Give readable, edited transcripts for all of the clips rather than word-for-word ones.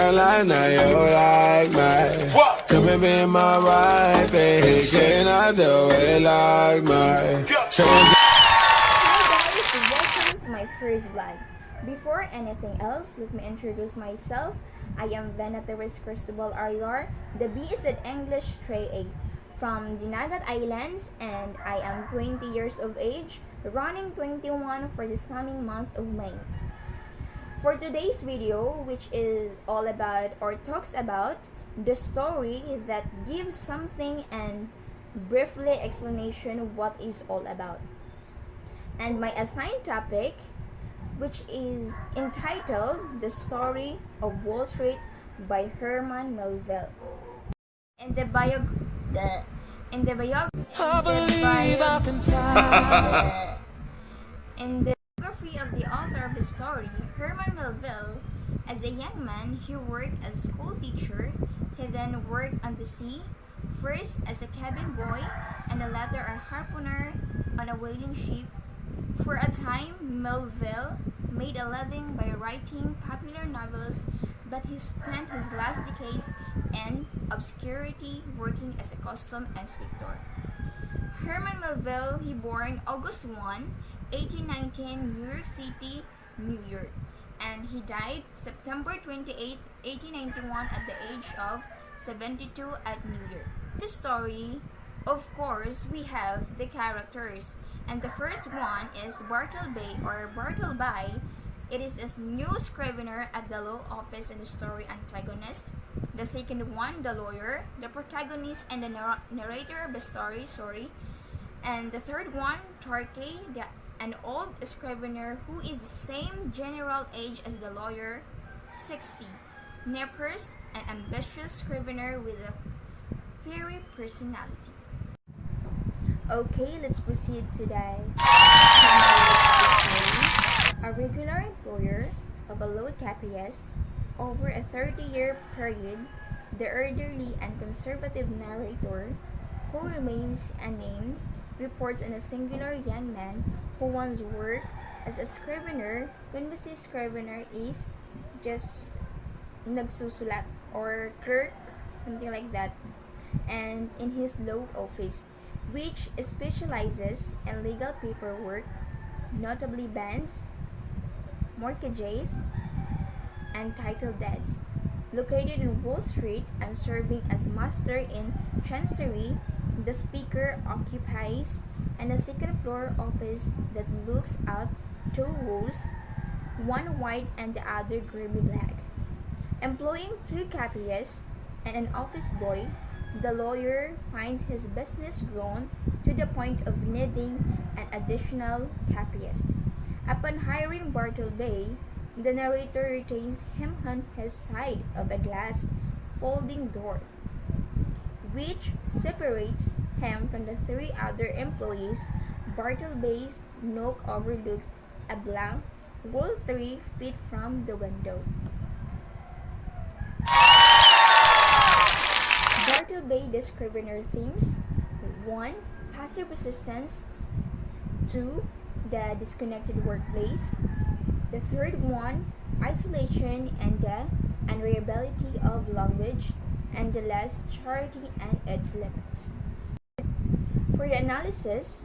Girl, I know you like me. Come and be my wife, hey, can I do it like me? Hi guys, welcome to my first vlog. Before anything else, let me introduce myself. I am Venator's Cristobal Arior. The B is at English Stray A from Dinagat Islands, and I am 20 years of age, running 21 for this coming month of May. For today's video, which is all about or talks about the story that gives something and briefly explanation what is all about. And my assigned topic, which is entitled The Story of Wall Street by Herman Milville. In the in the biography of the author of the story, Herman Milville, as a young man, he worked as a school teacher. He then worked on the sea, first as a cabin boy and later a harpooner on a whaling ship. For a time, Milville made a living by writing popular novels, but he spent his last decades in obscurity working as a custom inspector. Herman Milville, he born August 1, 1819, New York City, New York, and he died September 28, 1891 at the age of 72 at New York. The story, of course, we have the characters, and the first one is Bartleby or Bartleby. It is the new Scrivener at the law office and the story antagonist. The second one, the lawyer, the protagonist and the narrator of the story, And the third one, Turkey, an old Scrivener who is the same general age as the lawyer, 60. Nepers, an ambitious Scrivener with a fiery personality. Okay, let's proceed today. A regular employer of a low capitalist over a 30-year period, the elderly and conservative narrator, who remains unnamed, reports on a singular young man who once worked as a scrivener. When we say scrivener is just nagsusulat or clerk, something like that, and in his law office, which specializes in legal paperwork, notably bonds, mortgages, and title deeds. Located in Wall Street and serving as master in Chancery, the speaker occupies a second-floor office that looks out two walls, one white and the other grimy black. Employing two copyists and an office boy, the lawyer finds his business grown to the point of needing an additional copyist. Upon hiring Bartleby, the narrator retains him on his side of a glass folding door, which separates him from the three other employees. Bartleby's nook overlooks a blank wall 3 feet from the window. Bartleby the Scrivener themes: 1. Passive resistance. 2. The disconnected workplace. The third one, isolation and the unreliability of language. And the last, charity and its limits. For the analysis,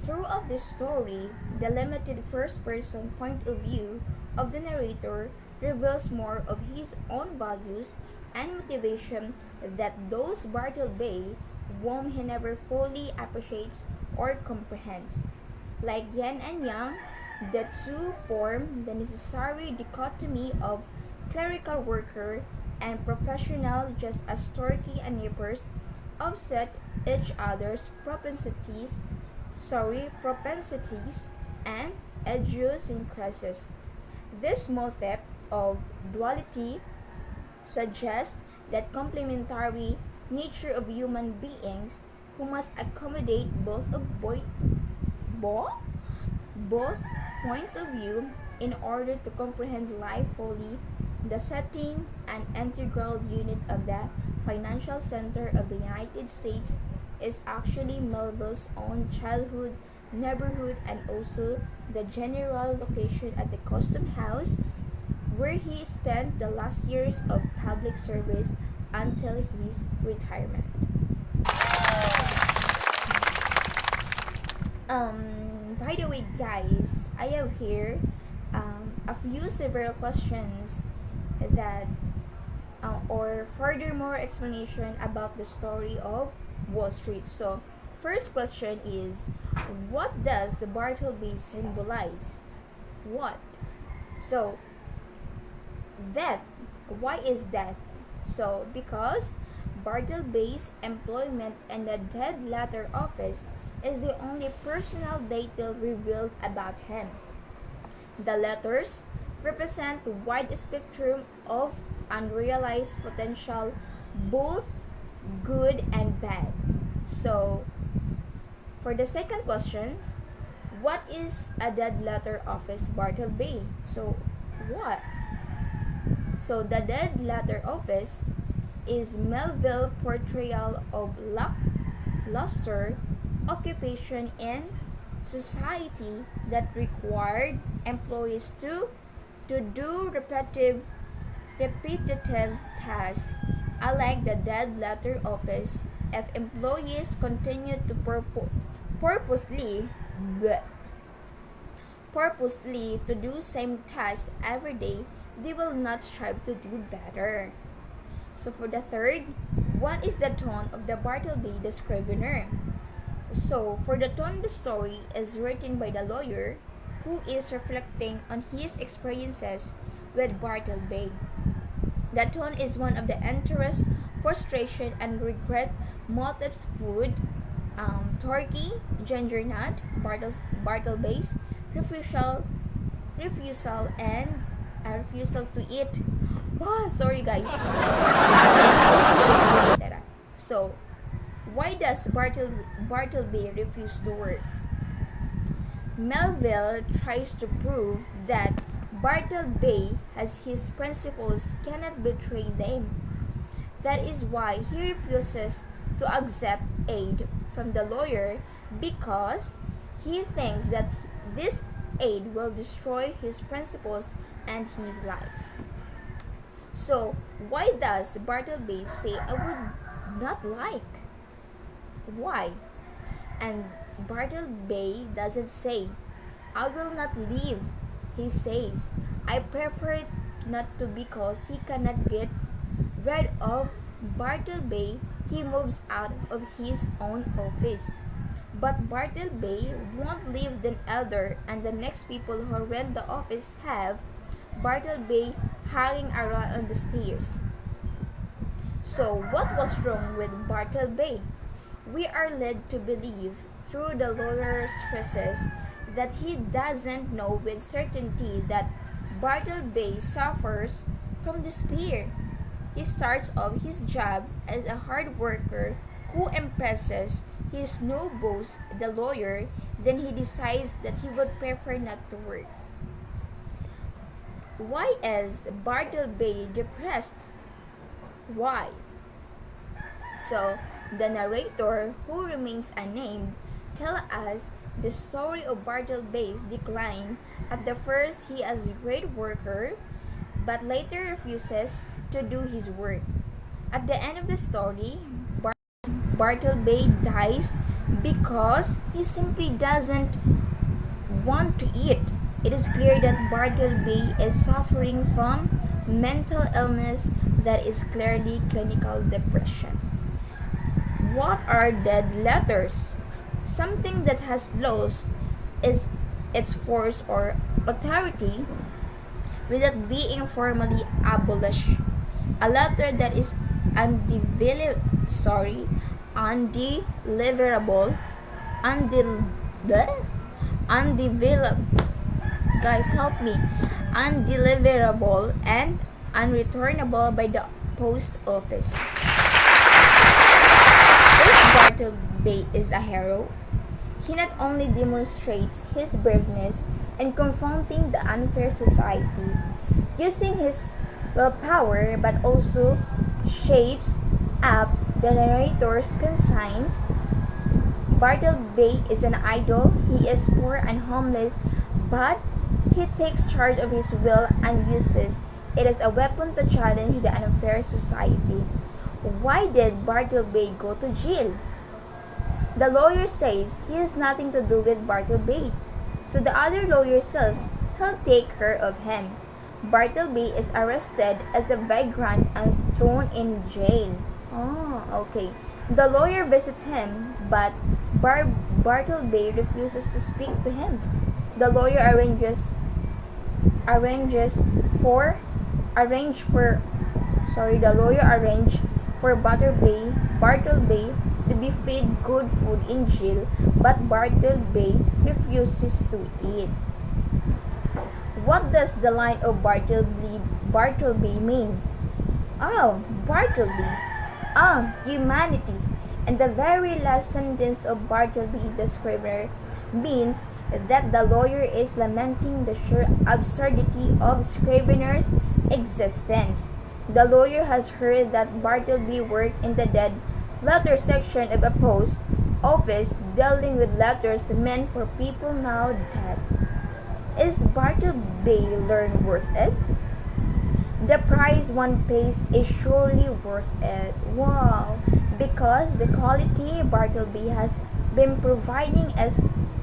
throughout the story, the limited first-person point of view of the narrator reveals more of his own values and motivation that those Bartleby whom he never fully appreciates or comprehends. Like yin and yang, the two form the necessary dichotomy of clerical worker and professional, just as Turkey and Nepers offset each other's propensities and idiosyncrasies. This motif of duality suggests that complementary nature of human beings who must accommodate both points of view in order to comprehend life fully. The setting and integral unit of the financial center of the United States is actually Milville's own childhood neighborhood and also the general location at the custom house, where he spent the last years of public service until his retirement. By the way, guys, I have here a few several questions that or furthermore explanation about the story of Wall Street. So, first question is, what does the Bartleby symbolize? What? So, death. Why is death? So, because Bartleby's employment in the dead letter office is the only personal detail revealed about him. The letters represent a wide spectrum of unrealized potential, both good and bad. So, for the second question, what is a dead letter office, Bartleby? So, what? So, the dead letter office is Milville portrayal of luster, occupation in society that required employees to do repetitive tasks. Unlike the dead letter office, if employees continue to purposely to do same tasks every day, they will not strive to do better. So for the third, what is the tone of the Bartleby the Scrivener? So for the tone, the story is written by the lawyer who is reflecting on his experiences with Bartleby. The tone is one of the interest, frustration, and regret motives: food, turkey, ginger nut, Bartleby's refusal and a refusal to eat. Oh, sorry guys. So, why does Bartleby refuse to work? Milville tries to prove that Bartleby, as his principles, cannot betray them. That is why he refuses to accept aid from the lawyer, because he thinks that this aid will destroy his principles and his lives. So, why does Bartleby say, "I would not like"? Why? And Bartleby doesn't say, "I will not leave." He says, "I prefer it not to," because he cannot get rid of Bartleby. He moves out of his own office. But Bartleby won't leave the elder and the next people who rent the office have Bartleby hanging around on the stairs. So, what was wrong with Bartleby? We are led to believe through the lawyer's phrases that he doesn't know with certainty that Bartleby suffers from despair. He starts off his job as a hard worker who impresses his new boss, the lawyer. Then he decides that he would prefer not to work. Why is Bartleby depressed? Why? So, the narrator, who remains unnamed, tells us the story of Bartleby's decline. At the first, he is a great worker, but later refuses to do his work. At the end of the story, Bartleby dies because he simply doesn't want to eat. It is clear that Bartleby is suffering from mental illness that is clearly clinical depression. What are dead letters? Something that has lost its force or authority without being formally abolished. A letter that is undeliverable, guys help me, undeliverable and unreturnable by the post office. This Bartleby is a hero. He not only demonstrates his braveness in confronting the unfair society, using his willpower, but also shapes up the narrator's conscience. Bartleby is an idol. He is poor and homeless, but He takes charge of his will and uses it as a weapon to challenge the unfair society. Why did Bartleby go to jail? The lawyer says he has nothing to do with Bartleby, so the other lawyer says he'll take care of him. Bartleby is arrested as a vagrant and thrown in jail. Oh, okay. The lawyer visits him, but Bartleby refuses to speak to him. The lawyer arrange for Bartleby to be fed good food in jail, but Bartleby refuses to eat. What does the line of Bartleby mean? Oh, Bartleby. Ah, humanity. And the very last sentence of Bartleby the Scrivener means that the lawyer is lamenting the sheer absurdity of Scrivener's existence. The lawyer has heard that Bartleby worked in the dead letter section of a post office dealing with letters meant for people now dead. Is Bartleby learn worth it? The price one pays is surely worth it. Wow! Because the quality Bartleby has been providing is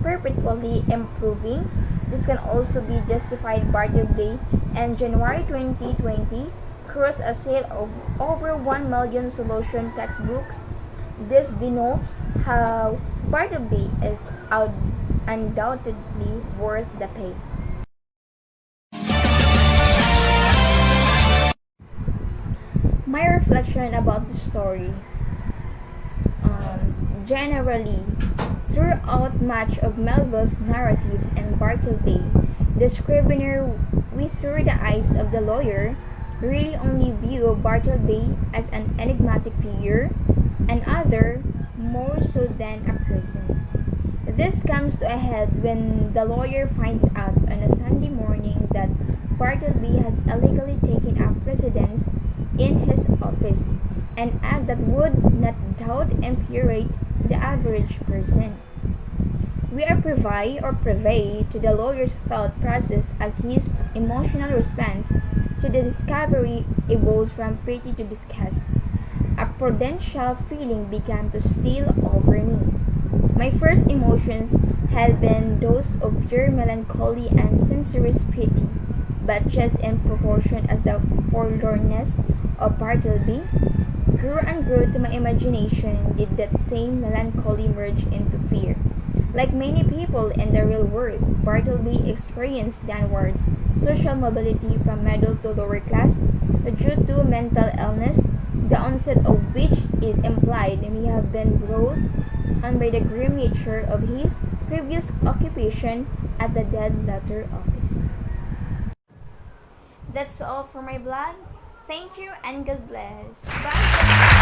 perpetually improving. This can also be justified. Bartleby in January 2020 crossed a sale of over 1 million solution textbooks. This denotes how Bartleby is undoubtedly worth the pay. My reflection about the story. Generally, throughout much of Melville's narrative and Bartleby, the Scrivener, through the eyes of the lawyer, really only view Bartleby as an enigmatic figure, and other more so than a person. This comes to a head when the lawyer finds out on a Sunday morning that Bartleby has illegally taken up residence in his office, an act that would not doubt infuriate the average person. We are privy to the lawyer's thought process as his emotional response to the discovery evolves from pity to disgust. A prudential feeling began to steal over me. My first emotions had been those of pure melancholy and sincerest pity, but just in proportion as the forlornness of Bartleby grew and grew to my imagination, did that same melancholy merge into fear. Like many people in the real world, Bartleby experienced downwards social mobility from middle to lower class due to mental illness, the onset of which is implied may have been brought on by the grim nature of his previous occupation at the dead letter office. That's all for my blog. Thank you and God bless. Bye.